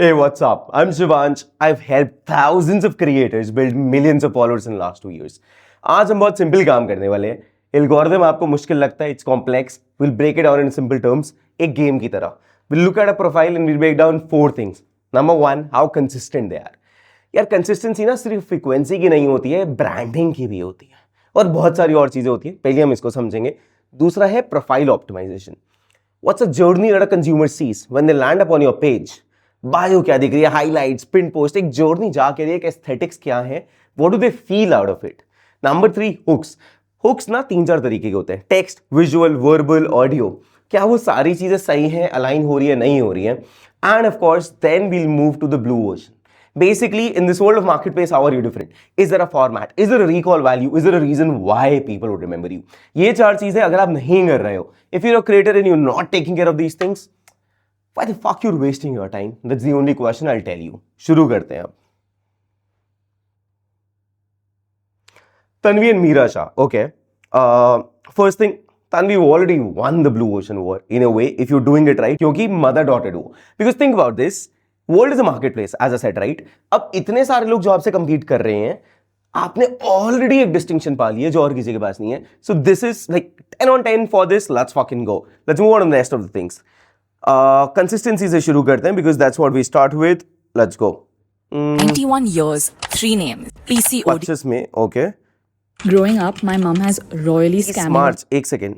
Hey, what's up? I'm Shivansh. I've helped thousands of creators build millions of followers in the last 2 years. आज हम बहुत simple काम करने वाले हैं. एल्गोरिथम आपको मुश्किल लगता है, it's complex. We'll break it down in simple terms, एक गेम की तरह. We'll look at a profile and we'll break down 4 things. Number 1, how consistent they are. यार कंसिस्टेंसी ना सिर्फ फ्रीक्वेंसी की नहीं होती है, ब्रांडिंग की भी होती है और बहुत सारी और चीजें होती है. पहले हम इसको समझेंगे. दूसरा है profile optimisation. What's a journey that a consumer sees when they land upon your page? Bio क्या दिख रही है, हाईलाइट्स, पिन पोस्ट, एक जर्नी जाके एक एस्थेटिक्स क्या है, what do they feel out of it. Number 3, hooks. Hooks ना 3-4 तरीके के होते हैं, टेक्स्ट, विजुअल, वर्बल, ऑडियो. क्या वो सारी चीजें सही हैं, अलाइन हो रही है, नहीं हो रही है. And of course then we'll move to the blue ocean. Basically, in this world of marketplace, how are you different? Is there a format? Is there a recall value? Is there a reason why people would remember you? ये 4 चीजें अगर आप नहीं कर रहे हो, if you're a creator and you're not taking care of these things, why the fuck you're wasting your time? That's the only question I'll tell you. शुरू करते हैं अब. Tanvi and Meera Shah. Okay. First thing, Tanvi already won the blue ocean war in a way if you're doing it right. क्योंकि mother-daughter duo. Because think about this. World is a market place as a set, right. अब इतने सारे लोग जो आपसे compete कर रहे हैं, आपने ऑलरेडी एक डिस्टिंक्शन पा ली है जो और किसी के पास नहीं है. So this is like 10 on 10 for this. Let's fucking go. Let's move on the rest of the things. Consistency से शुरू करते हैं because that's what we start with. Let's go. 21 years, 3 names, PCOD. 25 में. Okay. Growing up, my mom has royally scammed me. March. एक second.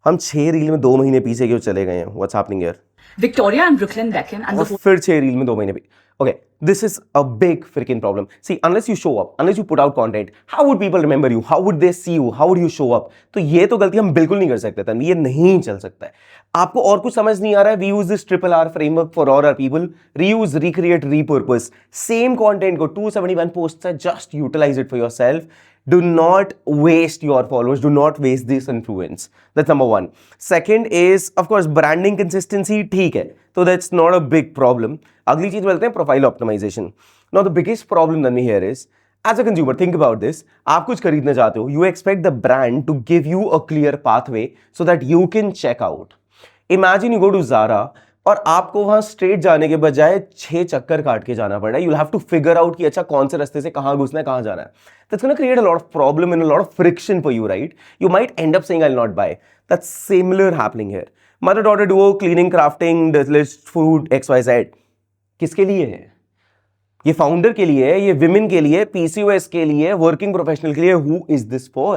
हम 6 reel में 2 महीने पीछे क्यों चले गए हैं? What's happening here? Victoria and Brooklyn Beckham and और फिर 6 रील में 2 महीने भी. Okay, this is a big freaking problem. See, unless you show up, unless you put out content, how would people remember you? How would they see you? How would you show up? तो ये तो गलती हम बिल्कुल नहीं कर सकते थे. ये नहीं चल सकता है. आपको और कुछ समझ नहीं आ रहा है? We use this RRR framework for all our people. Reuse, recreate, repurpose. Same content को 271 posts है. Just utilize it for yourself. Do not waste your followers. Do not waste this influence. That's number 1. Second is, of course, branding consistency. ठीक है. So that's not a big problem. अगली चीज बोलते हैं profile optimization. Now the biggest problem then here is, as a consumer, think about this. आप कुछ खरीदना चाहते हो. You expect the brand to give you a clear pathway so that you can check out. Imagine you go to Zara और आपको वहां straight जाने के बजाय 6 चक्कर काट के जाना पड़ रहा है. You'll have to figure out कि अच्छा कौन से रास्ते से कहां घुसना है, कहां जाना है. That's going to create a lot of problem and a lot of friction for you, right? You might end up saying I'll not buy. That's similar happening here. Mother-daughter duo, cleaning, crafting, delicious food, XYZ. किसके लिए है? ये founder के लिए है, ये women के लिए, PCOS के लिए, वर्किंग प्रोफेशनल के लिए. Who is this for?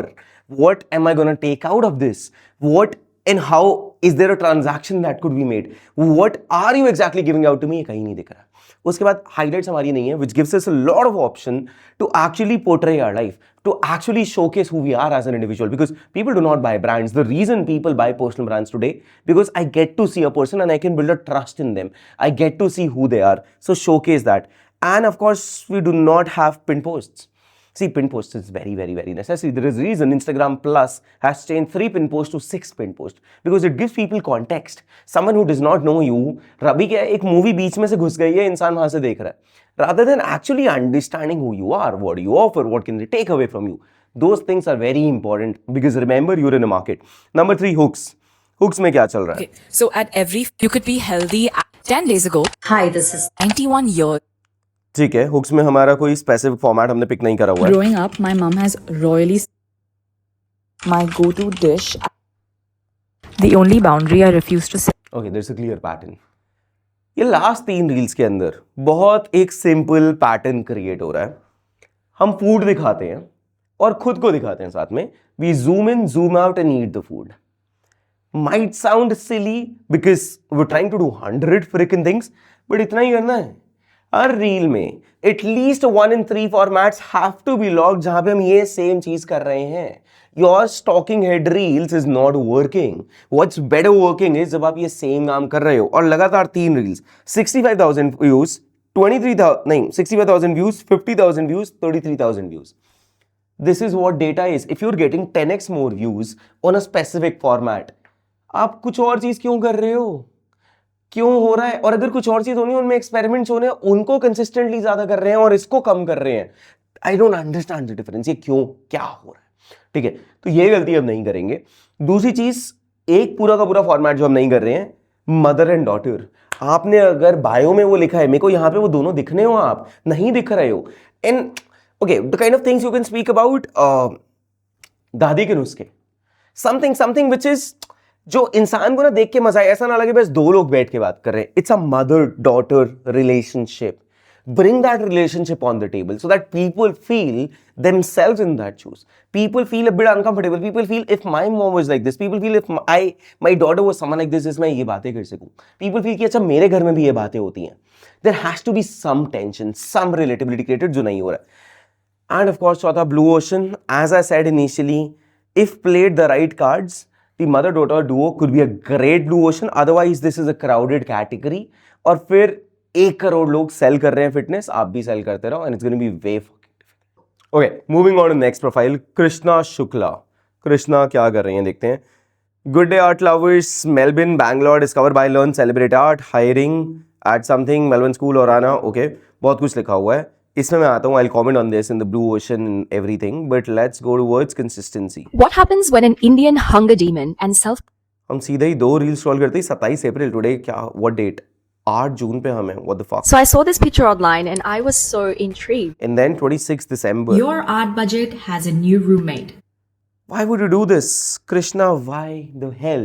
What am I going to take out of this? What and how is there a transaction that could be made? What are you exactly giving out to me? कहीं नहीं दिख रहा. उसके बाद highlights हमारी नहीं है, which gives us a lot of option to actually portray our life, to actually showcase who we are as an individual. Because people do not buy brands. The reason people buy personal brands today, because I get to see a person and I can build a trust in them. I get to see who they are. So showcase that. And of course, we do not have pin posts. See, pin posts is very, very, very necessary. There is a reason Instagram Plus has changed 3 pin posts to 6 pin posts because it gives people context. Someone who does not know you, रबी क्या है, एक movie बीच में से घुस गई है, इंसान वहां से देख रहा है. Rather than actually understanding who you are, what do you offer, what can they take away from you. Those things are very important because remember you're in a market. Number 3, hooks. Hooks में क्या चल रहा है? Okay, so at every, you could be healthy 10 days ago. Hi, this is 21 years. ठीक है. Hooks में हमारा कोई स्पेसिफिक फॉर्मेट हमने पिक नहीं करा हुआ है. Growing up, my mom has royally my go-to dish. The only boundary I refuse to set. Okay, there's a clear pattern. ये लास्ट 3 रील्स के अंदर बहुत एक सिंपल पैटर्न क्रिएट हो रहा है. हम फूड दिखाते हैं और खुद को दिखाते हैं साथ में. We zoom in, zoom out and eat the food. Might sound silly because we trying to do 100 freaking things, but इतना ही करना है. हर रील में at least 1 in 3 formats have to be logged जहां पे हम ये सेम चीज कर रहे हैं. Your stocking head reels is not working. What's better working is जब आप ये सेम काम कर रहे हो और लगातार 3 रील्स, 65,000 व्यूज, 23,000 नहीं 65,000 views, 50,000 views, 33,000 views. This is what data is. If you're getting 10x more views on a specific format, आप कुछ और चीज क्यों कर रहे हो? क्यों हो रहा है? और अगर कुछ और चीज होनी है, उनमें एक्सपेरिमेंट्स होने हैं, उनको कंसिस्टेंटली ज्यादा कर रहे हैं और इसको कम कर रहे हैं. I don't understand the difference. ये क्यों, क्या हो रहा है? ठीक है, तो ये गलती अब नहीं करेंगे. दूसरी चीज, एक पूरा का पूरा फॉर्मेट जो हम नहीं कर रहे हैं, मदर एंड डॉटर. आपने अगर बायो में वो लिखा है, मेरे को यहाँ पे वो दोनों दिखने हो, आप नहीं दिख रहे हो. And okay, the kind of things you can speak about, दादी के नुस्खे, समथिंग विच इज, जो इंसान को ना देख के मजा आए, ऐसा ना लगे बस दो लोग बैठ के बात कर रहे हैं. It's a mother daughter relationship. Bring that relationship on the table so that people feel themselves in that shoes. People feel a bit uncomfortable. People feel if my mom was like this. People feel if my daughter was someone like this, इसमें ये बातें कर सकूं. People feel कि अच्छा मेरे घर में भी ये बातें होती हैं. There has to be some tension, some relatability created जो नहीं हो रहा है. And of course, चौथा, blue ocean. As I said initially, if played the right cards, the mother-daughter duo could be a great blue ocean. Otherwise, this is a crowded category. और फिर 1 करोड़ लोग cell कर रहे हैं फिटनेस, आप भी sell करते रहो, and it's going to be way fucking difficult. Okay, moving on to next profile, Krishna Shukla. Krishna क्या कर रही हैं देखते हैं. Good day art lovers, Melbourne Bangalore, discover by learn celebrate art, hiring at something, Melbourne school और आना. ओके, बहुत कुछ लिखा हुआ है. इसमें मैं आता हूँ, I comment on this in the blue ocean and everything, but let's go towards consistency. What happens when an Indian hunger demon and self हम सीधे ही 2 रील स्क्रॉल करते ही 27 अप्रैल टुडे, क्या व्हाट डेट, 8 जून पे हम हैं. What the fuck. So I saw this picture online and I was so intrigued. And then 26 December. Your art budget has a new roommate. Why would you do this? Krishna, why the hell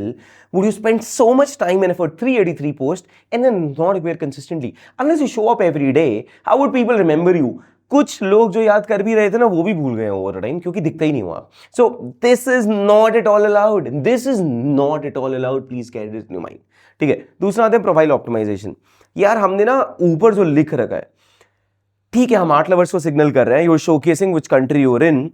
would you spend so much time and effort, 383 posts, and then not appear consistently? Unless you show up every day, how would people remember you? कुछ लोग जो याद कर भी रहे थे ना, वो भी भूल गए ओवर टाइम, क्योंकि दिखता ही नहीं हुआ. सो this is not at all allowed. This is not at all allowed. Please carry this in your mind. ठीक है, दूसरा आते हैं प्रोफाइल ऑप्टिमाइजेशन. यार हमने ना ऊपर जो लिख रखा है, ठीक है, हम आर्ट लवर्स को सिग्नल कर रहे हैं, you are showcasing which country you are in,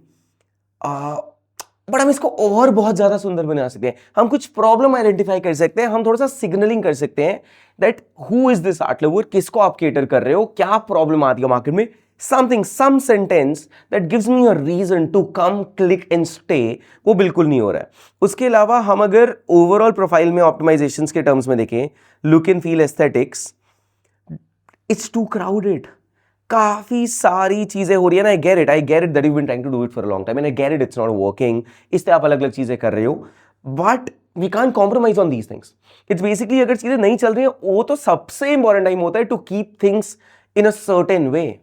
but हम इसको और बहुत ज्यादा सुंदर बना सकते हैं. हम कुछ प्रॉब्लम आइडेंटिफाई कर सकते हैं, हम थोड़ा सा सिग्नलिंग कर सकते हैं that who is this art lover, किसको आप केटर कर रहे हो, क्या प्रॉब्लम आती है मार्केट में. Something, some sentence that gives me a reason to come, click and stay, वो बिल्कुल नहीं हो रहा है. उसके अलावा हम अगर ओवरऑल प्रोफाइल में ऑप्टिमाइजेशन के टर्म्स में देखें, look and feel, aesthetics, it's too crowded. काफी सारी चीजें हो रही है ना. I get it that you been trying to do it for a long time, and I get it it's not working. इससे आप अलग अलग चीजें कर रहे हो, but we can't compromise on these things. It's basically अगर चीजें नहीं चल रही हैं, वो तो सबसे इंपॉर्टेंट टाइम होता है to keep things in a certain way.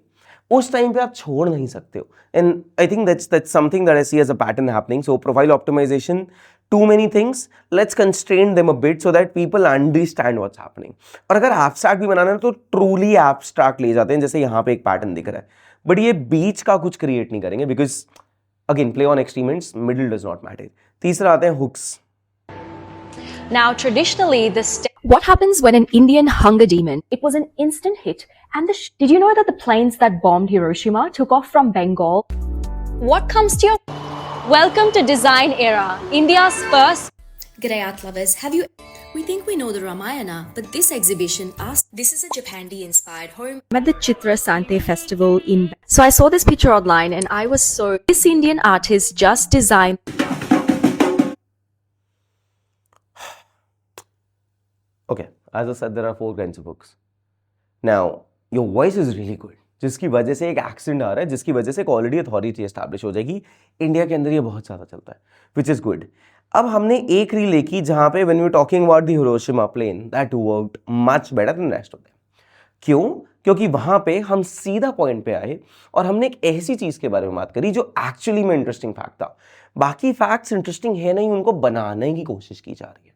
उस टाइम पे आप छोड़ नहीं सकते हो. And I think that's something that I see as a pattern happening. So profile optimisation, too many things, let's constrain them a bit so that people understand what's happening. और अगर abstract भी बनाना है तो truly abstract ले जाते हैं, जैसे यहाँ पे एक पैटर्न दिख रहा है, बट ये बीच का कुछ क्रिएट नहीं करेंगे, because again play on extreme ends, middle does not matter. तीसरा आते हैं hooks. Now, traditionally, What happens when an Indian hunger demon? It was an instant hit, and did you know that the planes that bombed Hiroshima took off from Bengal? What comes to your? Welcome to Design Era, India's first. G'day art lovers, we think we know the Ramayana, but this exhibition asks, this is a Japandi inspired home. I'm at the Chitra Sante festival so I saw this picture online and I was so, this Indian artist just designed. Okay, as I said, there are 4 kinds of hooks. Now, your voice is really good, जिसकी वजह से एक accent आ रहा है, जिसकी वजह से एक ऑलरेडी अथॉरिटी एस्टैब्लिश हो जाएगी. इंडिया के अंदर ये बहुत ज़्यादा चलता है, विच इज़ गुड. अब हमने एक रील देखी जहाँ पे when we talking about the Hiroshima plane, that worked much better than rest of them. क्यों? क्योंकि वहाँ पे हम सीधा पॉइंट पे आए और हमने एक ऐसी चीज़ के बारे में बात करी जो एक्चुअली में इंटरेस्टिंग फैक्ट था. बाकी फैक्ट्स इंटरेस्टिंग है नहीं, उनको बनाने की कोशिश की जा रही है.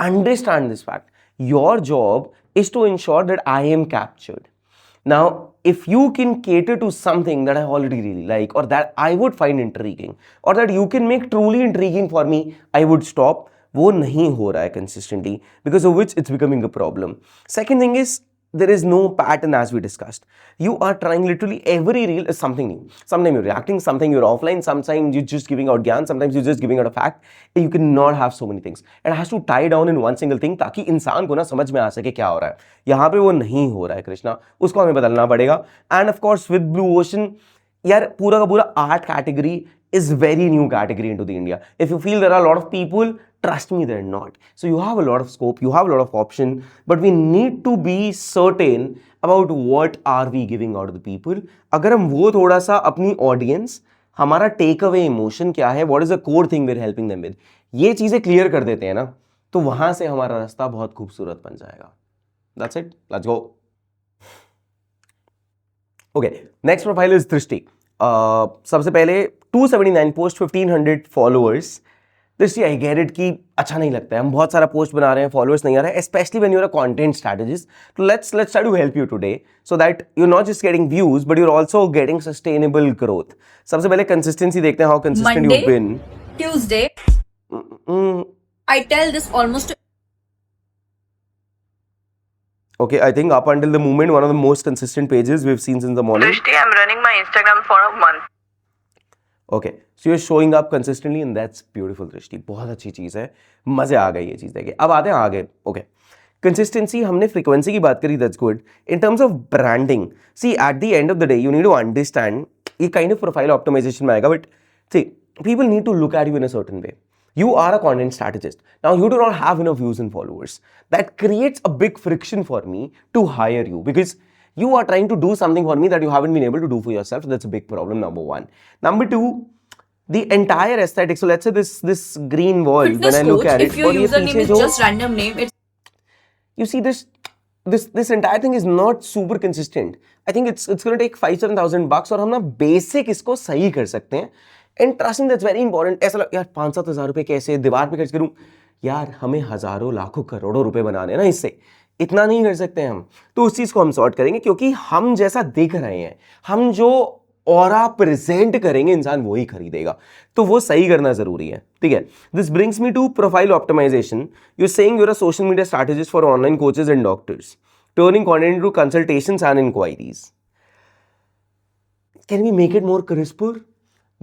Understand this fact. Your job is to ensure that I am captured. Now, if you can cater to something that I already really like, or that I would find intriguing, or that you can make truly intriguing for me, I would stop. वो नहीं हो रहा है consistently, because of which it's becoming a problem. Second thing is, there is no pattern as we discussed. You are trying literally every reel is something new. Sometimes you're reacting, sometimes you're offline, sometimes you're just giving out gyan, sometimes you're just giving out a fact. You cannot have so many things. It has to tie down in one single thing ताकि इंसान को ना समझ में आ सके क्या हो रहा है. यहाँ पे वो नहीं हो रहा है कृष्णा, उसको हमें बदलना पड़ेगा. And of course with Blue Ocean, यार पूरा का पूरा art category is very new category into the India. If you feel there are a lot of people, trust me, they're not. So you have a lot of scope, you have a lot of option, but we need to be certain about what are we giving out to the people. अगर हम वो थोड़ा सा अपनी audience, हमारा take away emotion क्या है, what is the core thing we're helping them with, ये चीज़ें क्लियर कर देते हैं ना, तो वहाँ से हमारा रास्ता बहुत खूबसूरत बन जाएगा. That's it. Let's go. Okay, next profile is Drishti. सबसे पहले 279 पोस्ट, 1500 फॉलोअर्स. दृष्टि, आई गेट इट कि अच्छा नहीं लगता है, हम बहुत सारा पोस्ट बना रहे हैं, फॉलोअर्स नहीं आ रहे हैं, specially when you are a content strategist. तो let's try to help you today so that you not just getting views but you are also getting sustainable growth. सबसे पहले कंसिस्टेंसी देखते हैं, how consistent you Monday, been. Tuesday, I tell this almost Okay, I think up until the moment, one of the most consistent pages we've seen since the morning. Drishti, I'm running my Instagram for a month. Okay, so you're showing up consistently and that's beautiful, Drishti. बहुत अच्छी चीज़ है, मज़े आ गई ये चीज़ देखे. अब आते हैं आगे. Okay, consistency, हमने frequency की बात करी, that's good. In terms of branding, see at the end of the day, you need to understand, ये kind of profile optimization में आएगा, but see, people need to look at you in a certain way. You are a content strategist. Now you do not have enough views and followers. That creates a big friction for me to hire you because you are trying to do something for me that you haven't been able to do for yourself. So that's a big problem, number one. Number two, the entire aesthetic. So let's say this green wall, when fitness I look coach. at If it, your और ये username पीछे is जो- just random name, it's you see this entire thing is not super consistent. I think it's going to take 5,000-7,000 bucks और हम ना basic इसको सही कर सकते हैं. And trust me, that's very important. ऐसा यार 5-7 हज़ार रुपये कैसे दीवार पे खर्च करूं? यार हमें हज़ारों लाखों करोड़ों रुपए बनाने हैं ना, इससे इतना नहीं कर सकते हम. तो उस चीज़ को हम सॉर्ट करेंगे क्योंकि हम जैसा दिख रहे हैं, हम जो ऑरा प्रेजेंट करेंगे इंसान वही खरीदेगा. तो वो सही करना जरूरी है. ठीक है. This brings me to profile optimisation. You saying you are a social media strategist for online coaches and doctors, turning content into consultations and inquiries. Can we make it more crisper?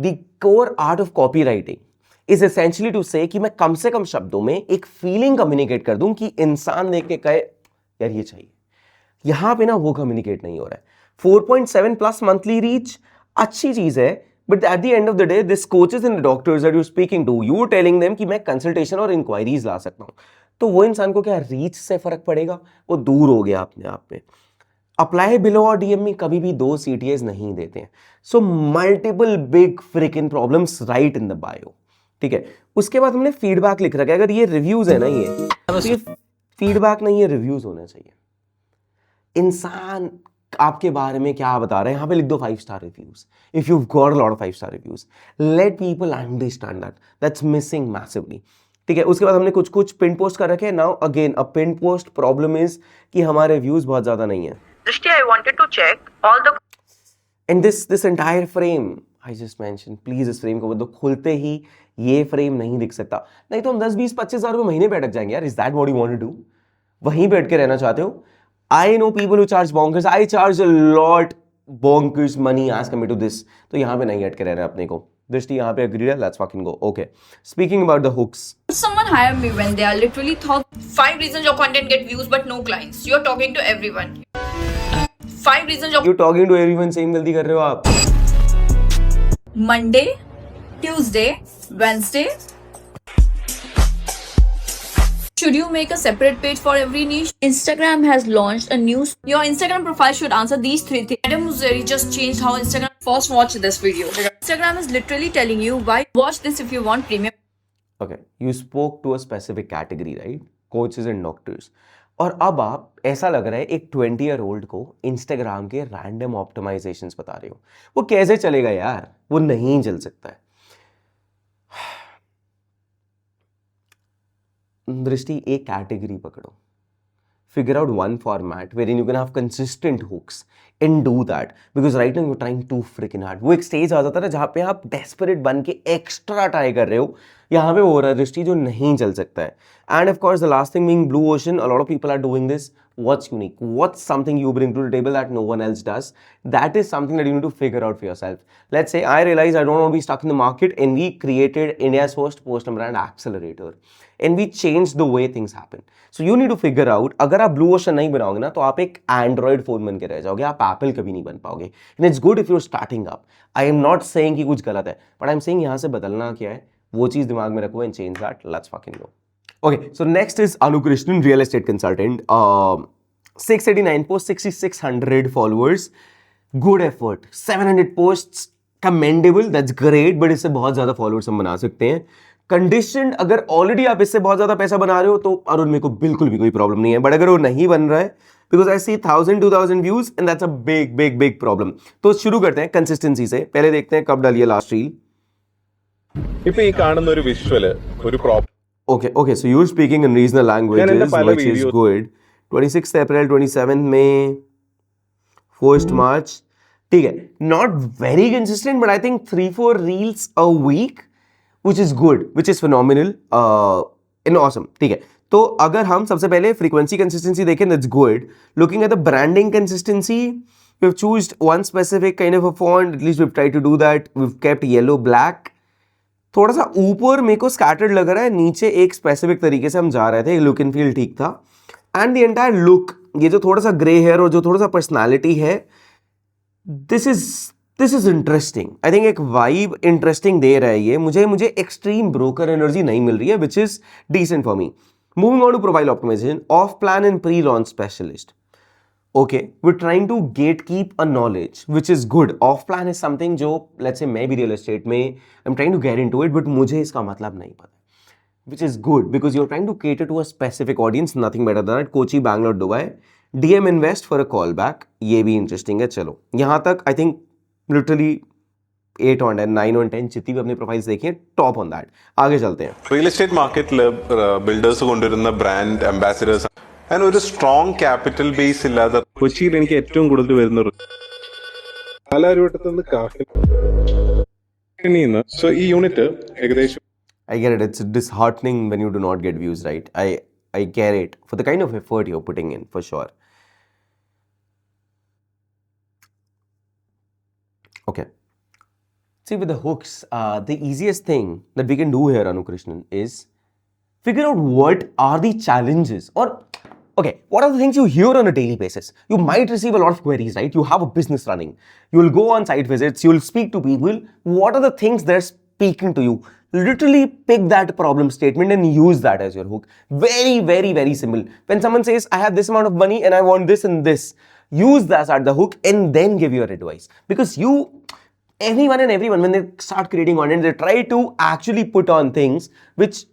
The core art of copywriting is essentially to say कि मैं कम से कम शब्दों में एक feeling communicate कर दूं कि इंसान देख के कहे यार ये चाहिए. यहां पे ना वो कम्युनिकेट नहीं हो रहा है. 4.7 प्लस मंथली रीच अच्छी चीज है, but at the end of the day this coaches and doctors that you speaking to, you telling them कि मैं कंसल्टेशन और इंक्वायरीज ला सकता हूं. तो वो इंसान को क्या रीच से फर्क पड़ेगा? वो दूर हो गया अपने आप में. अप्लाई बिलो और डीएम में कभी भी 2 CTAs नहीं देते हैं. So multiple big freaking problems right in the bio. ठीक है. उसके बाद हमने फीडबैक लिख रखा है. अगर ये रिव्यूज है ना, ये फीडबैक नहीं है, रिव्यूज होना चाहिए. इंसान आपके बारे में क्या बता रहे हैं, यहां पे लिख दो 5 star reviews. If you got a lot of 5 star reviews, let people understand that's missing massively. ठीक है. उसके बाद हमने कुछ पिन पोस्ट कर रखे हैं. Now again a pin post problem is कि हमारे व्यूज बहुत ज्यादा नहीं है. Drishti, I wanted to check all the And this entire frame I just mentioned, please इस फ्रेम को बदलो. खुलते ही ये फ्रेम नहीं दिख सकता, नहीं तो हम 10-20-25 हज़ार रुपये महीने पे अटक जाएंगे यार. Is that what you want to do? वहीं पे अटके रहना चाहते हो? I know people who charge bonkers. I charge a lot bonkers money as compared to this. तो यहाँ पे नहीं अटके रहना है अपने को. दृष्टि यहाँ पे agreed है. Let's fucking go. Okay. Speaking about the hooks. someone hire me when they are literally thought 5 reasons your content get views but no clients. You're talking to everyone. 5 reasons your You talking to everyone, same गलती कर रहे हो आप. Monday, Tuesday, Wednesday. Should you make a separate page for every niche? Instagram has launched a new. Your Instagram profile should answer these 3 things. Adam Muzzeri just changed how Instagram. First, watch this video. Instagram is literally telling you why. Watch this if you want premium. Okay, you spoke to a specific category, right? Coaches and doctors. और अब आप ऐसा लग रहा है एक 20-year-old को Instagram के रैंडम ऑप्टिमाइजेशंस बता रहे हो. वो कैसे चलेगा यार? वो नहीं चल सकता है. दृष्टि, एक कैटेगरी पकड़ो. Figure out one format wherein you can have consistent hooks and do that, because right now you're trying too freaking hard. वो एक स्टेज आ जाता है ना जहाँ पे आप desperate बन के एक्स्ट्रा ट्राई कर रहे हो. यहाँ पे हो रहा है दृष्टि जो नहीं चल सकता है. And of course the last thing being blue ocean, a lot of people are doing this. What's unique? What's something you bring to the table that no one else does? That is something that you need to figure out for yourself. Let's say I realize I don't want to be stuck in the market and we created India's first personal brand accelerator and we changed the way things happen. So you need to figure out, अगर आप blue ocean नहीं बनाओगे ना तो आप एक Android phone बन के रह जाओगे, आप Apple कभी नहीं बन पाओगे. And it's good if you're starting up. I am not saying कि कुछ गलत है, but I'm saying यहाँ से बदलना क्या है, वो चीज़ दिमाग में रखो and change that. Let's fucking go. Okay, so next is Anu Krishnan, real estate consultant. 689 posts, 6,600 followers. Good effort. 700 posts, commendable. That's great. But इससे बहुत ज़्यादा followers हम बना सकते हैं. कंडीशन, अगर ऑलरेडी आप इससे बहुत ज्यादा पैसा बना रहे हो तो अरुण मेरे को बिल्कुल भी कोई प्रॉब्लम नहीं है, बट अगर वो नहीं बन रहा है because I see 1000-2000 views and that's a big big big problem. तो शुरू करते हैं कंसिस्टेंसी से. पहले देखते हैं कब डाली है लास्ट रील. ഇപ്പൊ ഈ കാണുന്ന ഒരു വിഷ്വല് ഒരു Okay, so you're speaking in regional languages, which is videos. good. 26th April, 27th May, 1st March. ठीक है, not very consistent, but I think 3-4 reels a week, which is good, which is phenomenal, and awesome. ठीक है, तो अगर हम सबसे पहले frequency consistency देखें, that's good. Looking at the branding consistency, we've chosen one specific kind of a font. At least we've tried to do that. We've kept yellow, black. थोड़ा सा ऊपर मेरे को स्कैटर्ड लग रहा है, नीचे एक स्पेसिफिक तरीके से हम जा रहे थे, लुक एंड फील ठीक था. एंड द एंटायर लुक, ये जो थोड़ा सा ग्रे हेयर और जो थोड़ा सा पर्सनालिटी है, this is interesting. I think एक वाइब इंटरेस्टिंग दे रहा है ये मुझे एक्सट्रीम ब्रोकर एनर्जी नहीं मिल रही है, which is decent for me. Moving on to profile optimisation, of plan and pre launch specialist. Okay, we're trying to gatekeep a knowledge, which is good. Off plan is something जो let's say मैं भी real estate में I'm trying to get into it, but मुझे इसका मतलब नहीं पता, which is good because you're trying to cater to a specific audience, nothing better than that. Kochi, Bangalore, Dubai, DM Invest for a call back, ये भी interesting है. चलो यहाँ तक I think literally 8 on 10, 9 on 10 जितनी भी अपने profiles देखिए, टॉप ऑन दैट. आगे चलते हैं. റിയൽ എസ്റ്റേറ്റ് മാർക്കറ്റിൽ ബിൽഡേഴ്സ് കൊണ്ടുവരുന്ന ബ്രാൻഡ് അംബാസിഡേഴ്സ് അങ്ങനെ ഒരു സ്ട്രോങ് ക്യാപിറ്റൽ ബേസ് ഇല്ലാതെ കൊച്ചിയിൽ എനിക്ക് ഏറ്റവും കൂടുതൽ വരുന്ന പാലാരിവട്ടത്തുനിന്ന് കാക്കനിന്ന് സോ ഈ യൂണിറ്റ് ഏകദേശം I get it. It's disheartening when you do not get views, right? I get it for the kind of effort you're putting in, for sure. Okay. See, with the hooks, the easiest thing that we can do here, Anu Krishnan, is figure out what are the challenges, or okay, what are the things you hear on a daily basis? You might receive a lot of queries, right? You have a business running. You'll go on site visits. You'll speak to people. What are the things they're speaking to you? Literally pick that problem statement and use that as your hook. Very, very, very simple. When someone says, I have this amount of money and I want this and this, use that as the hook and then give your advice. Because anyone and everyone, when they start creating content, they try to actually put on things which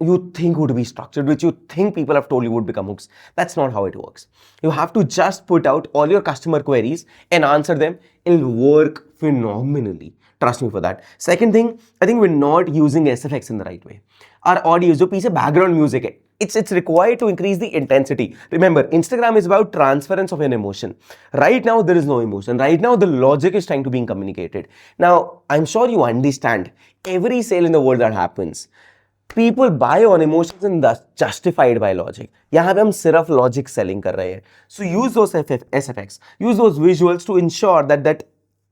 you think would be structured, which you think people have told you would become hooks. That's not how it works. You have to just put out all your customer queries and answer them. It'll work phenomenally. Trust me for that. Second thing, I think we're not using SFX in the right way. Our audio, जो पीछे background music है, it's required to increase the intensity. Remember, Instagram is about transference of an emotion. Right now, there is no emotion. Right now, the logic is trying to be communicated. Now, I'm sure you understand every sale in the world that happens, people buy on emotions and thus justified by logic. यहाँ पे हम सिर्फ logic selling कर रहे हैं. So use those SFX, use those visuals to ensure that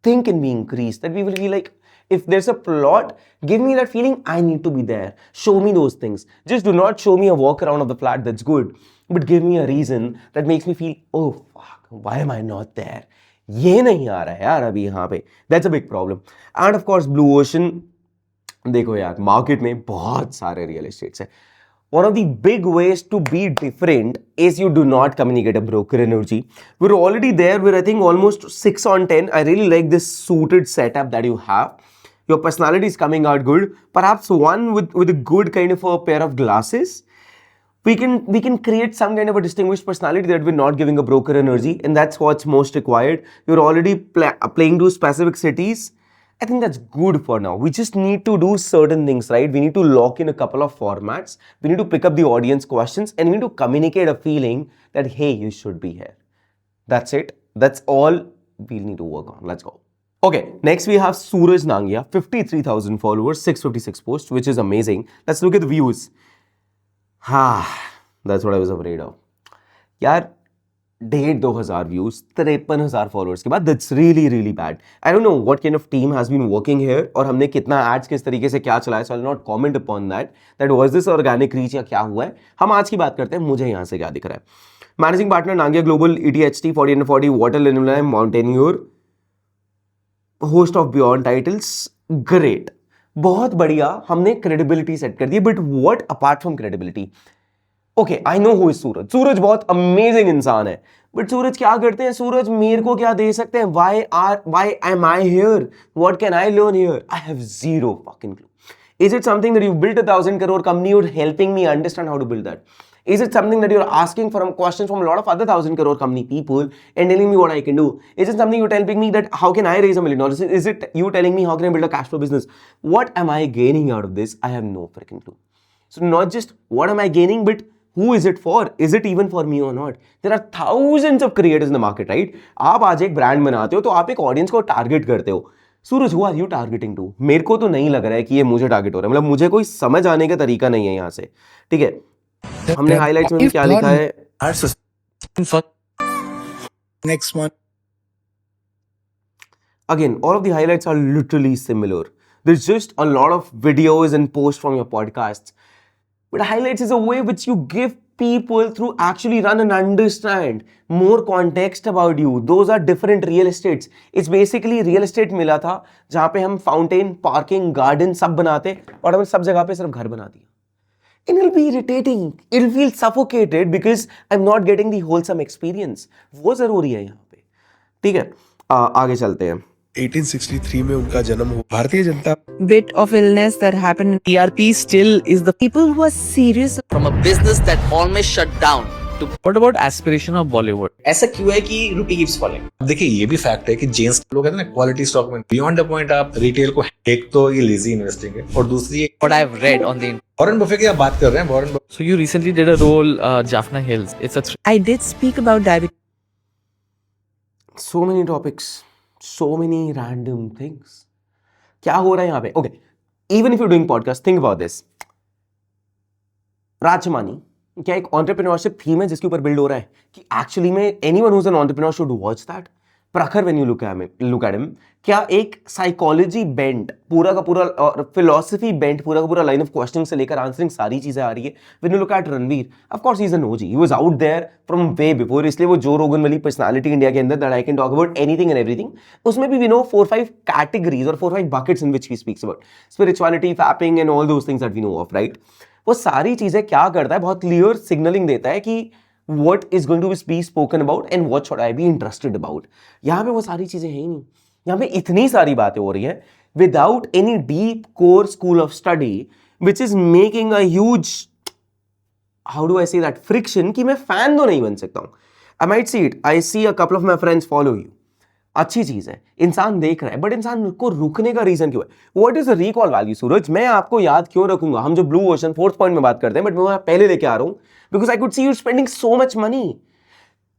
thing can be increased, that we will be like, if there's a plot, give me that feeling I need to be there. Show me those things. Just do not show me a walk around of the flat, that's good, but give me a reason that makes me feel, oh fuck, why am I not there? ये नहीं आ रहा है यार अभी यहाँ पे. That's a big problem. And of course, Blue Ocean, देखो यार, मार्केट में बहुत सारे रियल एस्टेट्स हैं. One of the big ways to be different is you do not communicate a broker energy. We're already there. We're, I think, almost 6 on 10. I really like this suited setup that you have. Your personality is coming out good. Perhaps one with a good kind of a pair of glasses. We can create some kind of a distinguished personality that we're not giving a broker energy, and that's what's most required. You're already playing to specific cities. I think that's good for now. We just need to do certain things, right? We need to lock in a couple of formats. We need to pick up the audience questions and we need to communicate a feeling that, hey, you should be here. That's it. That's all we need to work on. Let's go. Okay, next we have Suraj Nangia, 53,000 followers, 656 posts, which is amazing. Let's look at the views. That's what I was afraid of. यार 2,500 views 53,000 followers के बाद, that's really really bad. I don't know what kind of team has been working here और हमने कितना ads किस तरीके से क्या चलाया. So I will not comment upon that was this organic reach या क्या हुआ है. हम आज की बात करते हैं, मुझे यहाँ से क्या दिख रहा है. Managing partner Nangia global, ETHT 40/40, water लिनोलिन, mountaineer, host of beyond titles. Great, बहुत बढ़िया, हमने क्रेडिबिलिटी सेट कर दी. But what apart from credibility? Okay, I know who is Suraj. Suraj बहुत अमेजिंग इंसान है, बट सूरज क्या करते हैं? सूरज मेरे को क्या दे सकते हैं? Why am I here? What can I learn here? I have zero fucking clue. Is it something that you built 1,000 crore company, you're helping me understand how to build that? Is it something that you're asking for questions from a lot of other 1,000 crore company people and telling me what I can do? Is it something you're telling me that how can I raise $1 million? Is it you telling me how can I build a cash flow business? What am I gaining out of this? I have no freaking clue. So not just what am I gaining, but who is it for? Is it even for me or not? There are thousands of creators in the market, right? आप आज एक brand बनाते हो तो आप एक audience को target करते हो. सूरज, who are you targeting to? मेरे को तो नहीं लग रहा है कि ये मुझे टारगेट हो रहा है. मतलब मुझे कोई समझ आने का तरीका नहीं है यहाँ से. ठीक है, हमने हाइलाइट्स में भी क्या लिखा है? Next one. Again, all of the highlights are literally similar. There's just a lot of videos and posts from your podcasts. But highlights is a way which you give people through actually run and understand more context about you. Those are different real estates. It's basically real estate मिला था जहाँ पे हम fountain, parking, garden सब बनाते और हमने सब जगह पे सिर्फ घर बना दिया. It'll be irritating. It'll feel suffocated because I'm not getting the wholesome experience. वो जरूरी है यहाँ पे. ठीक है, आगे चलते हैं. 1863 में उनका जन्म हुआ. Bharatiya Janata bit of illness that happened. ERP still is the people who are serious from a business that almost shut down. What about aspiration of Bollywood? ऐसा क्यों है कि रूपी कीप्स फॉलोइंग? देखिए ये भी फैक्ट है कि जेन्स लोग कहते हैं ना क्वालिटी स्टॉक में बियॉन्ड द पॉइंट आप रिटेल को, एक तो ये लेजी इन्वेस्टिंग है और दूसरी what I've read on the Warren Buffett की आप बात कर रहे हैं. Warren Buffett. So you recently did a role Jaffna Hills. It's a I did speak about diabetes. So many topics, so many random things. क्या हो रहा है यहाँ पे? Okay, even if you're doing podcast, think about this. राजमानी क्या एक entrepreneurship theme है जिसके ऊपर बिल्ड हो रहा है कि एक्चुअली में anyone who's an entrepreneur should watch that. प्रखर when you look at him, क्या एक साइकोलॉजी बेंट पूरा का पूरा और फिलोसफी बेंट पूरा का पूरा लाइन ऑफ क्वेश्चन से लेकर आंसरिंग सारी चीजें आ रही है. When you look at Ranveer, of course he is an OG. He was out there from way before. इसलिए वो जो रोगन वाली पर्सनालिटी इंडिया के अंदर that I can talk about anything and everything. उसमें भी we know 4-5 categories or 4-5 buckets in which he speaks about spirituality, fapping and all those things that we know of, right? वो सारी चीजें क्या करता है, बहुत क्लियर सिग्नलिंग देता है कि what is going to be spoken about and what should I be interested about. यहाँ पे वो सारी चीजें हैं ही नहीं. यहाँ पे इतनी सारी बातें हो रही हैं without any deep core school of study which is making a huge, how do I say that, friction कि मैं फैन तो नहीं बन सकता हूँ. I might see it. I see a couple of my friends follow you. अच्छी चीज है, इंसान देख रहा है, बट इंसान को रुकने का रीजन क्यों है? What is the recall value? Suraj, मैं आपको याद क्यों रखूंगा? हम जो ब्लू ओशन 4th पॉइंट में बात करते हैं, बट मैं पहले लेके आ रहा हूं because I could see you spending so much money.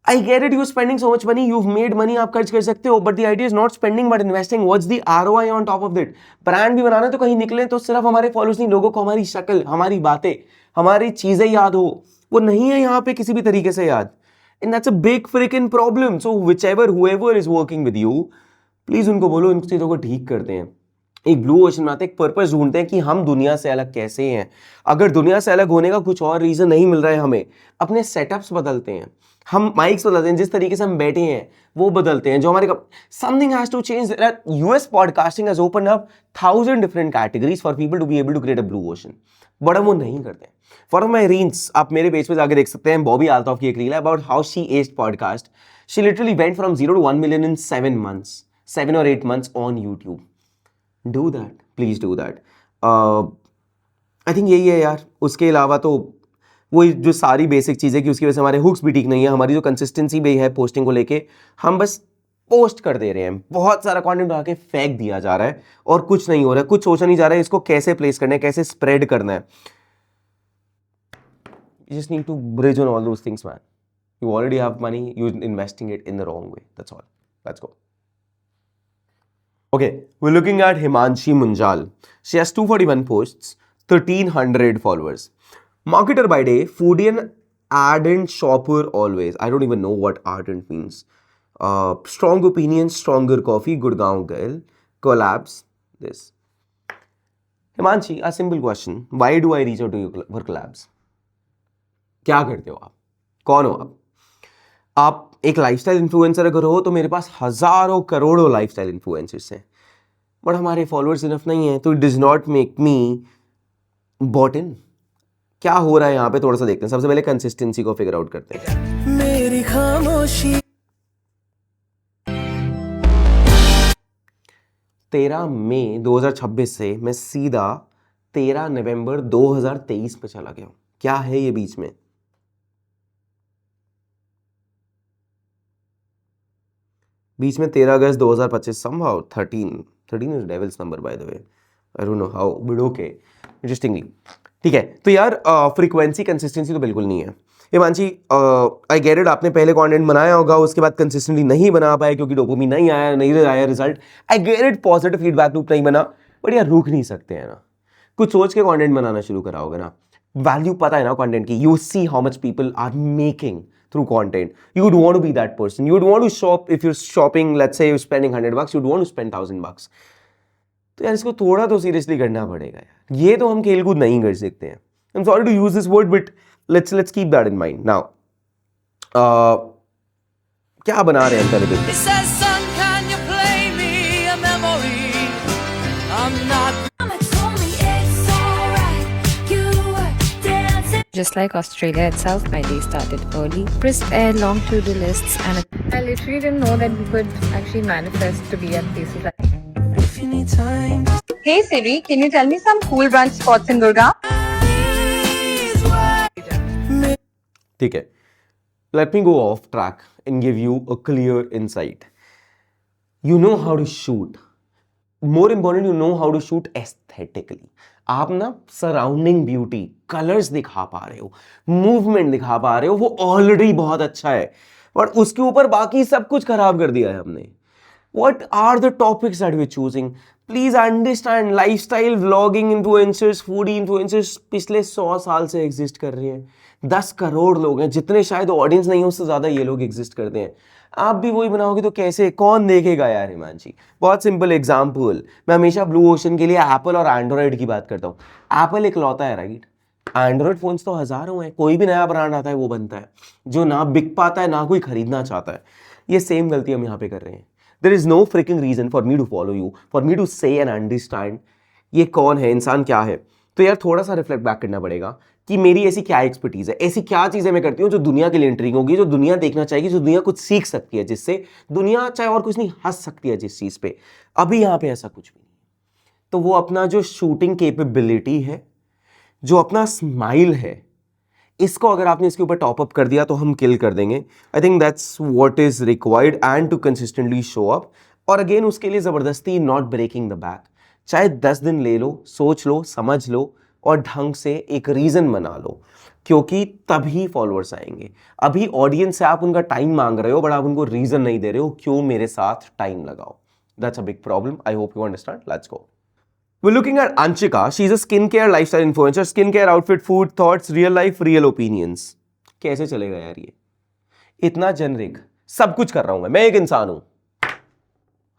I get it, you spending so much money, you made money, आप खर्च कर सकते हो, but the idea is not spending but investing. What's the ROI on top of that? Brand भी बनाना तो कहीं निकले तो सिर्फ हमारे फॉलोअर्स नहीं, लोगों को हमारी शक्ल, हमारी बातें, हमारी चीजें याद हो, वो नहीं है यहाँ पे किसी भी तरीके से याद. And that's a big freaking problem. So whoever is working with you, please उनको बोलो इन चीजों को ठीक करते हैं. एक ब्लू ओशन बनाते हैं, एक पर्पस ढूंढते हैं कि हम दुनिया से अलग कैसे हैं. अगर दुनिया से अलग होने का कुछ और रीजन नहीं मिल रहा है हमें, अपने सेटअप्स बदलते हैं, हम माइक्स बदलते हैं, जिस तरीके से हम बैठे हैं वो बदलते हैं, जो हमारे something has to change. US podcasting has open up 1000 different categories for people to be able to create a blue ocean, but हम वो नहीं करते हैं. फॉर माई रील्स आप मेरे पेज पे जाकर देख सकते हैं. बॉबी आल्तॉफ की एक रील है about how she aged podcast. She literally went from 0 to 1 million in 7 or 8 months on YouTube. Do that, please do that. I think यही है यार. उसके अलावा तो वही जो सारी बेसिक चीज़ें कि उसकी वजह से हमारे हुक्स भी ठीक नहीं है, हमारी जो कंसिस्टेंसी भी है पोस्टिंग को लेके, हम बस पोस्ट कर दे रहे हैं, बहुत सारा कंटेंट आके फेंक दिया जा रहा है और कुछ नहीं हो रहा है, कुछ सोचा नहीं जा रहा है इसको कैसे प्लेस करना है, कैसे स्प्रेड करना है. You just need to bridge on all those things, man. You already have money, you're investing it in the wrong way. That's all. Let's go. Okay, we're looking at Himanshi Munjal. She has 241 posts, 1300 followers. Marketer by day, foodie and ardent shopper always. I don't even know what ardent means. Strong opinions, stronger coffee, Gurgaon girl, collabs, this. Himanshi, a simple question. Why do I reach out to you for collabs? क्या करते हो आप? कौन हो आप? आप एक lifestyle influencer अगर हो तो मेरे पास हजारों करोड़ों लाइफस्टाइल इन्फ्लुएंसर्स हैं, बट हमारे फॉलोअर्स इनफ नहीं है, तो it does not make me bought in. क्या हो रहा है यहाँ पे थोड़ा सा देखते हैं. सबसे पहले कंसिस्टेंसी को फिगर आउट करते हैं. मेरी खामोशी 13 मई 2026 से मैं सीधा 13 नवंबर 2023 में चला गया हूं। क्या है ये बीच में? बीच में 13 अगस्त 2025 somehow 13 is devil's number by the way. I don't know how but okay interestingly ठीक है। तो यार फ्रीक्वेंसी कंसिस्टेंसी तो बिल्कुल नहीं है। हिमांशी आई गेट इट, आपने पहले कंटेंट बनाया होगा, उसके बाद कंसिस्टेंटली नहीं बना पाए क्योंकि डोपामिन नहीं आया result. I get it, positive feedback loop नहीं बना, बट यार रुक नहीं सकते हैं ना, कुछ सोच के कंटेंट बनाना शुरू करा होगा ना। वैल्यू पता है ना कंटेंट की, you see how much people are making through content. You would want to be that person. You would want to shop, if you're shopping, let's say you're spending $100, you'd want to spend $1,000. तो यार इसको थोड़ा तो seriously करना पड़ेगा यार, ये तो हम खेलकूद नहीं कर सकते हैं। I'm sorry to use this word, but let's keep that in mind. Now, क्या बना रहे हैं हम Just like Australia itself, my day started early. Crisp air, long to-do lists, and I literally didn't know that we could actually manifest to be at places like. Hey Siri, can you tell me some cool brunch spots in Gurgaon? ठीक है, let me go off track and give you a clear insight. You know how to shoot. More important, you know how to shoot aesthetically. आप ना surrounding beauty, colours दिखा पा रहे हो, movement दिखा पा रहे हो, वो ऑलरेडी बहुत अच्छा है, पर उसके ऊपर बाकी सब कुछ खराब कर दिया है हमने। What are the topics that we're choosing? Please understand, lifestyle vlogging influencers, foodie influencers पिछले 100 साल से एग्जिस्ट कर रहे हैं। 10 करोड़ लोग हैं, जितने शायद ऑडियंस नहीं है उससे ज़्यादा ये लोग एग्जिस्ट करते हैं। आप भी वही बनाओगे तो कैसे, कौन देखेगा यार हिमांशी? बहुत सिंपल एग्जाम्पल, मैं हमेशा ब्लू ओशन के लिए एप्पल और एंड्रॉयड की बात करता हूँ। एप्पल इकलौता है राइट, एंड्रॉयड फोन्स तो हज़ारों हैं, कोई भी नया ब्रांड आता है वो बनता है, जो ना बिक पाता है ना कोई खरीदना चाहता है। ये सेम गलती हम यहाँ पे कर रहे हैं। There is no freaking reason for me to follow you, for me to say and understand ये कौन है, इंसान क्या है। तो यार थोड़ा सा रिफ्लेक्ट बैक करना पड़ेगा कि मेरी ऐसी क्या एक्सपर्टीज है, ऐसी क्या चीज़ें मैं करती हूँ जो दुनिया के लिए इंटरेस्टिंग होगी, जो दुनिया देखना चाहेगी, जो दुनिया कुछ सीख सकती है, जिससे दुनिया चाहे और कुछ नहीं हंस सकती है जिस चीज़ पे। अभी यहाँ पे ऐसा कुछ भी नहीं। तो वो अपना जो शूटिंग कैपेबिलिटी है, जो अपना स्माइल है, इसको अगर आपने इसके ऊपर टॉप अप कर दिया तो हम किल कर देंगे। I think that's what is required and to consistently show up. और अगेन उसके लिए ज़बरदस्ती नॉट ब्रेकिंग द बैक, चाहे 10 दिन ले लो, सोच लो, समझ लो और ढंग से एक रीज़न बना लो, क्योंकि तभी फॉलोअर्स आएंगे। अभी ऑडियंस से आप उनका टाइम मांग रहे हो बट आप उनको रीज़न नहीं दे रहे हो क्यों मेरे साथ टाइम लगाओ। That's a big problem. I hope you understand. Let's go. We're looking at Anshika. She's a skincare lifestyle influencer. Skincare, outfit, food, thoughts, real life, real opinions. कैसे चलेगा यार ये? इतना जेनरिक सब कुछ कर रहा हूं मैं एक इंसान हूं।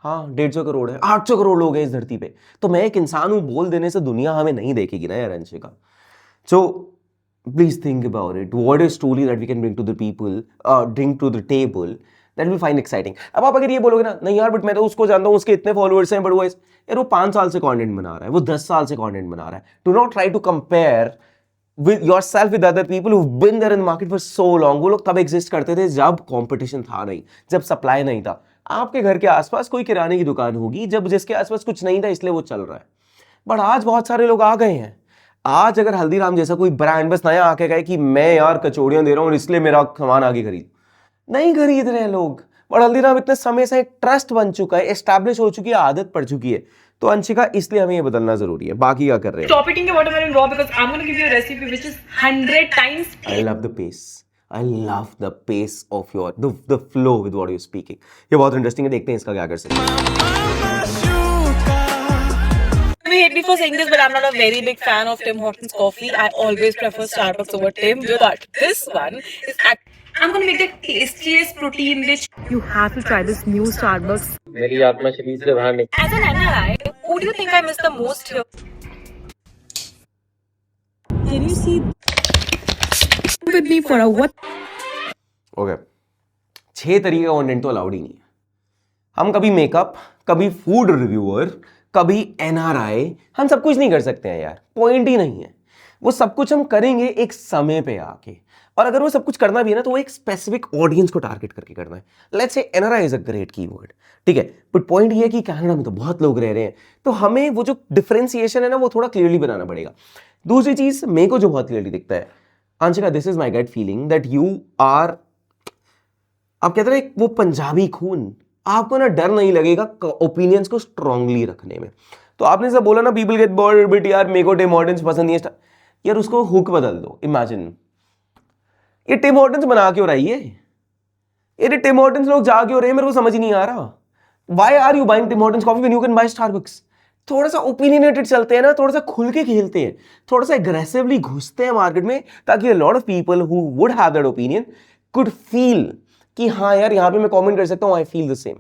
हाँ 150 करोड़ है, 800 करोड़ लोग हैं इस धरती पे, तो मैं एक इंसान हूं बोल देने से दुनिया हमें नहीं देखेगी ना यार Anshika. So please think about it. What is truly that we can bring to the people, bring to the table that we find exciting. अब आप अगर ये बोलोगे ना, नहीं यार बट मैं तो उसको जानता हूँ, उसके इतने फॉलोअर्स हैं, बट वो यार वो 5 साल से कंटेंट बना रहा है, वो 10 साल से कंटेंट बना रहा है। Do not try to compare with yourself with other people who've been there in the market for so long. वो लोग तब एग्जिस्ट करते थे जब कंपटीशन था नहीं, जब सप्लाई नहीं था। आपके घर के आसपास कोई किराने की दुकान होगी जब जिसके आसपास कुछ नहीं था इसलिए वो चल रहा है, बट आज बहुत सारे लोग आ गए हैं। आज अगर हल्दीराम जैसा कोई ब्रांड बस नया आके कहे कि मैं यार कचौड़ियां दे रहा हूं इसलिए मेरा सामान आगे खरीद, नहीं खरीद रहे हैं लोग। और हल्दीराम इतने समय से एक ट्रस्ट बन चुका है, एस्टैब्लिश हो चुकी है, आदत पड़ चुकी है। तो अंशिका इसलिए हमें ये बदलना जरूरी है। बाकी क्या कर रहे हैं? Stop eating your watermelon raw because I'm going to give you a recipe which is 100 times. I love the pace. I love the pace of your the flow with what you're speaking. ये बहुत interesting है, देखते हैं इसका क्या कर सकते हैं। You may hate me for saying this, but I'm not a very big fan of Tim Hortons coffee. I always prefer Starbucks over Tim, but this one is I'm going to make the tastiest protein rich. You have to try this new Starbucks. मेरी आत्मा शरीर से बाहर निकल। As an NRI, who do you think I miss the most here? Can you see with me for a what? Okay 6 तरीके का content तो allowed ही नहीं है। हम कभी मेकअप, कभी फूड रिव्यूअर, कभी NRI, हम सब कुछ नहीं कर सकते हैं यार, पॉइंट ही नहीं है। वो सब कुछ हम करेंगे एक समय पे आके। और अगर वो सब कुछ करना भी है ना तो वो एक स्पेसिफिक ऑडियंस को टारगेट करके करना है। Let's say NRI is a great keyword, ठीक है, बट पॉइंट ये है कि कनाडा में तो बहुत लोग रह रहे हैं, तो हमें वो जो डिफरेंशिएशन है ना वो थोड़ा क्लियरली बनाना पड़ेगा। दूसरी चीज मेरे को जो बहुत क्लियरली दिखता है, Anshika, this is my gut feeling that you are, आप कहते हैं वो पंजाबी खून, आपको ना डर नहीं लगेगा ओपिनियंस को स्ट्रांगली रखने में। तो आपने सब बोला ना पीपल गेट बोर्ड, बट यार मेरे को टिम हॉर्टन्स पसंद नहीं है, यार उसको हुक बदल दो। इमेजिन ये टिम हॉर्टन्स बना क्यों रही है, ये टिम हॉर्टन्स लोग जा क्यों रहे हैं, मेरे को समझ ही नहीं आ रहा। Why are you buying Tim Hortons coffee when you can buy Starbucks? थोड़ा सा ओपिनियनेटेड चलते हैं ना, थोड़ा सा खुल के खेलते हैं, थोड़ा सा एग्रेसिवली घुसते हैं मार्केट में, ताकि a lot of people who would have that opinion could feel कि हाँ यार यहाँ पे मैं कमेंट कर सकता हूँ, आई फील द सेम।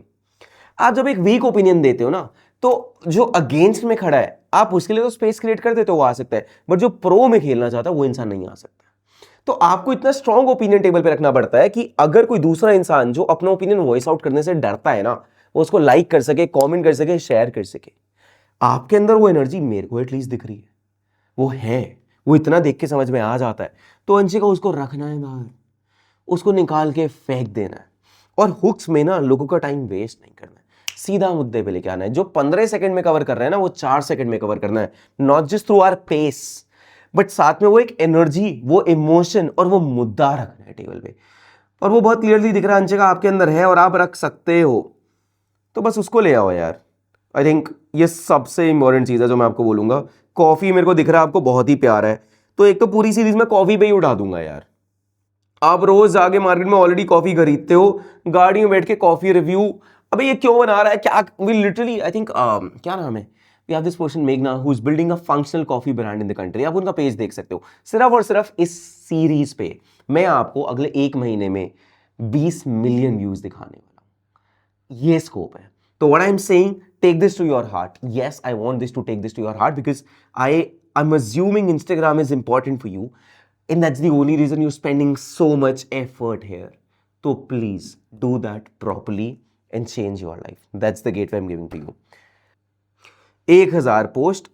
आप जब एक वीक ओपिनियन देते हो ना, तो जो अगेंस्ट में खड़ा है आप उसके लिए तो स्पेस क्रिएट कर देते हो, वो आ सकता है, बट जो प्रो में खेलना चाहता है वो इंसान नहीं आ सकता। तो आपको इतना स्ट्रॉन्ग ओपिनियन टेबल पे रखना पड़ता है कि अगर कोई दूसरा इंसान जो अपना ओपिनियन वॉइस आउट करने से डरता है ना, वो उसको लाइक कर सके, कमेंट कर सके, शेयर कर सके। आपके अंदर वो एनर्जी मेरे को एटलीस्ट दिख रही है, वो है, वो इतना देख के समझ में आ जाता है। तो अंशिका उसको रखना है बाहर, उसको निकाल के फेंक देना है, और हुक्स में ना लोगों का टाइम वेस्ट नहीं करना है, सीधा मुद्दे पे लेके आना है। जो 15 सेकंड में कवर कर रहे हैं ना, वो 4 सेकंड में कवर करना है, not just through our pace, but साथ में वो एक एनर्जी, वो इमोशन और वो मुद्दा रखना है टेबल पे। और वो बहुत क्लियरली दिख रहा है अंशिका आपके अंदर है, और आप रख सकते हो, तो बस उसको ले आओ यार। आई थिंक ये सबसे इंपॉर्टेंट चीज़ है जो मैं आपको बोलूंगा। कॉफ़ी मेरे को दिख रहा है आपको बहुत ही प्यार है, तो एक तो पूरी सीरीज में कॉफ़ी पे ही उठा दूंगा यार। आप रोज जाके मार्केट में ऑलरेडी कॉफ़ी खरीदते हो, गाड़ी में बैठ के कॉफ़ी रिव्यू, अबे ये क्यों बना रहा है, क्या वी लिटरली, आई थिंक क्या नाम है, वी हैव दिस पर्सन मेघना who is building a functional coffee brand in the country. आप उनका पेज देख सकते हो। सिर्फ और सिर्फ इस सीरीज पे मैं आपको अगले 1 महीने में 20 मिलियन व्यूज दिखाने वाला हूं, ये स्कोप है। तो what I am saying, take this to your heart. Yes, I want this to take this to your heart because I am assuming Instagram is important for you and that's the only reason you're spending so much effort here. So please do that properly and change your life. That's the gateway I'm giving to you. 1000 post,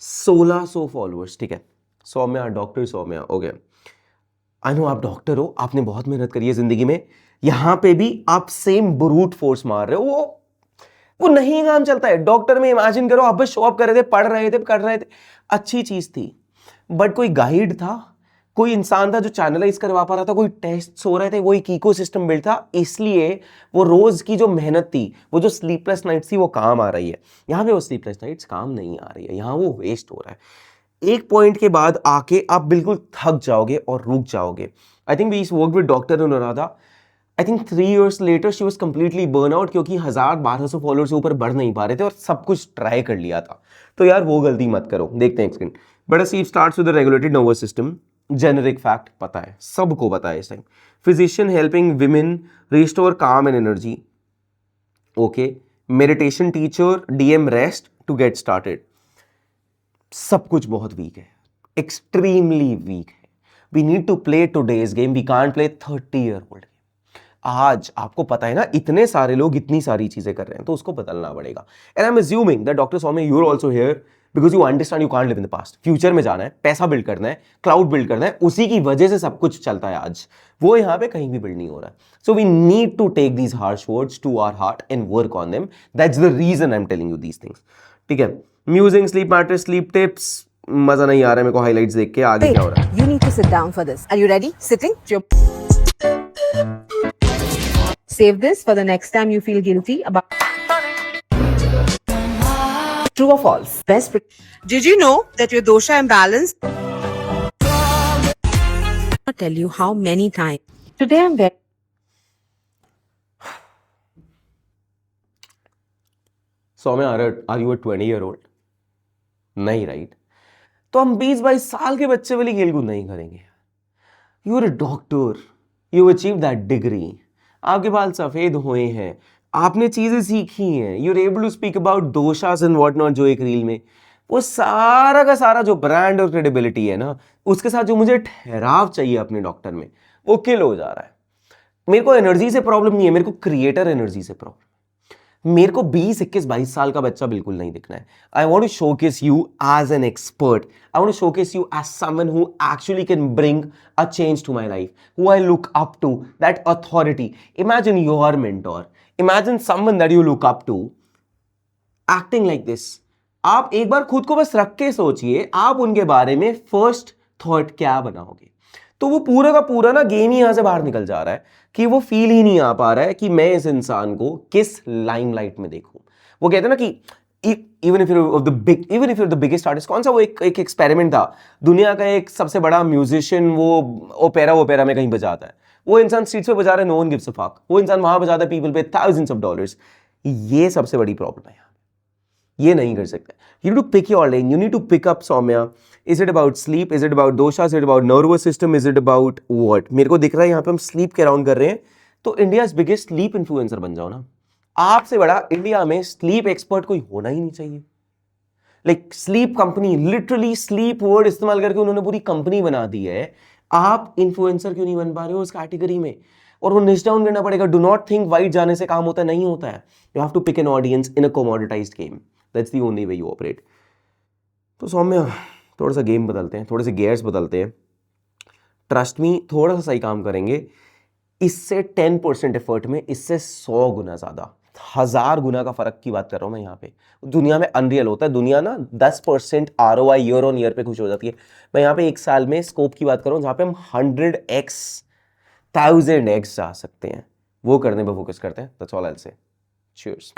1600 followers, ठीक है। Saumya, doctor Saumya, okay. I know आप doctor हो, आपने बहुत मेहनत करी है जिंदगी में, यहां पे भी आप सेम ब्रूट फोर्स मार रहे हो, वो नहीं काम चलता है। डॉक्टर में इमेजिन करो आप बस शो अप कर रहे थे, पढ़ रहे थे, कर रहे थे, अच्छी चीज थी, बट कोई गाइड था, कोई इंसान था जो चैनलाइज करवा पा रहा था, कोई टेस्ट हो रहे थे, वो एक इकोसिस्टम बिल्ड था, इसलिए वो रोज की जो मेहनत थी, वो जो स्लीपलेस नाइट्स थी, वो काम आ रही है। यहाँ पे वो स्लीपलेस नाइट्स काम नहीं आ रही है, यहाँ वो वेस्ट हो रहा है। एक पॉइंट के बाद आके आप बिल्कुल थक जाओगे और रुक जाओगे। I think we work with doctor Anuradha, I think 3 years later she was completely burn out, क्योंकि 1000-1200 फॉलोअर्स से ऊपर बढ़ नहीं पा रहे थे और सब कुछ ट्राई कर लिया था। तो यार वो गलती मत करो। देखते हैं एक second. But sleep starts with the regulated nervous system, generic fact पता है, सबको पता है इस time. Physician helping women restore calm and energy, okay. Meditation teacher, DM rest to get started. सब कुछ बहुत वीक है, एक्सट्रीमली वीक है। We need to play today's game, we can't play 30-year-old। आज आपको पता है ना, इतने सारे लोग इतनी सारी चीजें कर रहे हैं, तो उसको बदलना पड़ेगा। And I am assuming that doctor Saumya you are also here because you understand you can't live in the past. Future में जाना है, पैसा बिल्ड करना है, क्लाउड बिल्ड करना है, उसी की वजह से सब कुछ चलता है आज। वो यहाँ पे कहीं भी बिल्ड नहीं हो रहा है। So we need to take these harsh words to our heart and work on them. That's the reason I am telling you these things, ठीक है। Music, sleep matter, sleep tips, मजा नहीं आ रहा है मेरे को हाइलाइट्स देख के। आगे क्या हो रहा है? You need to sit down for this. Are you ready? Sitting? Save this for the next time you feel guilty about. True or false? Best. Did you know that your dosha imbalance? I'll tell you how many times. Today I'm very. Saumya, are you a 20-year-old? नहीं, right? तो हम 20-22 साल के बच्चे वाली खेल कूद नहीं करेंगे। You are a doctor, you achieve that degree, आपके बाल सफेद हुए हैं, आपने चीजें सीखी हैं, you are able to speak about doshas and what not. जो एक रील में वो सारा का सारा जो ब्रांड और क्रेडिबिलिटी है ना, उसके साथ जो मुझे ठहराव चाहिए अपने डॉक्टर में, वो किल हो जा रहा है। मेरे को एनर्जी से प्रॉब्लम नहीं है, मेरे को क्रिएटर एनर्जी से प्रॉब्लम। मेरे को 20, 21, 22 साल का बच्चा बिल्कुल नहीं दिखना है. I want to showcase you as an expert. I want to showcase you as someone who actually can bring a change to my life, who I look up to, that authority. Imagine your mentor, imagine someone that you look up to acting like this. आप एक बार खुद को बस रख के सोचिए, आप उनके बारे में फर्स्ट थॉट क्या बनाओगे. तो वो पूरा का पूरा ना गेम ही यहां से बाहर निकल जा रहा है कि वो फील ही नहीं आ पा रहा है कि मैं इस इंसान को किस लाइमलाइट में देखूं. वो कहते हैं ना कि even if you're the biggest artist. कौन सा वो एक एक्सपेरिमेंट था, दुनिया का एक सबसे बड़ा म्यूजिशियन, वो ओपेरा में कहीं बजाता है, वो इंसान स्ट्रीट्स पे बजा रहा है, no one gives a fuck. वो इंसान वहां बजाता है, पीपल पे थाउजेंड्स ऑफ डॉलर्स. ये सबसे बड़ी प्रॉब्लम है. ये नहीं कर सकते. You need to pick your lane. You need to pick up, Soumya. Is it about sleep? Is it about dosha? Is it about nervous system? Is it about what? मेरे को दिख रहा है यहाँ पे हम स्लीप के राउंड कर रहे हैं, तो इंडियाज बिगेस्ट स्लीप इन्फ्लुएंसर बन जाओ ना. आपसे बड़ा इंडिया में स्लीप एक्सपर्ट कोई होना ही नहीं चाहिए. Like sleep company, literally sleep word इस्तेमाल करके उन्होंने पूरी कंपनी बना दी है. आप इन्फ्लुएंसर क्यों नहीं बन पा रहे हो उस कैटेगरी में? और वो निच डाउन करना पड़ेगा. डू नॉट थिंक वाइट जाने से काम होता है, नहीं होता है. You have to pick an audience in a commoditized game. That's the only way you operate. तो सौम्या, थोड़ा सा गेम बदलते हैं, थोड़े से गेयर्स बदलते हैं. ट्रस्ट मी, थोड़ा सा सही काम करेंगे. इससे 10% एफर्ट में इससे 100 गुना ज़्यादा, 1000 गुना का फर्क की बात कर रहा हूँ मैं यहाँ पे. दुनिया में अनरियल होता है. दुनिया ना 10% ROI ईयर ऑन ईयर पे खुश हो जाती है. मैं यहाँ पे एक साल में स्कोप की बात कर रहा हूँ जहाँ पे हम 100x 1000x जा सकते हैं. वो करने पर फोकस करते हैं. That's all I'll say. Cheers.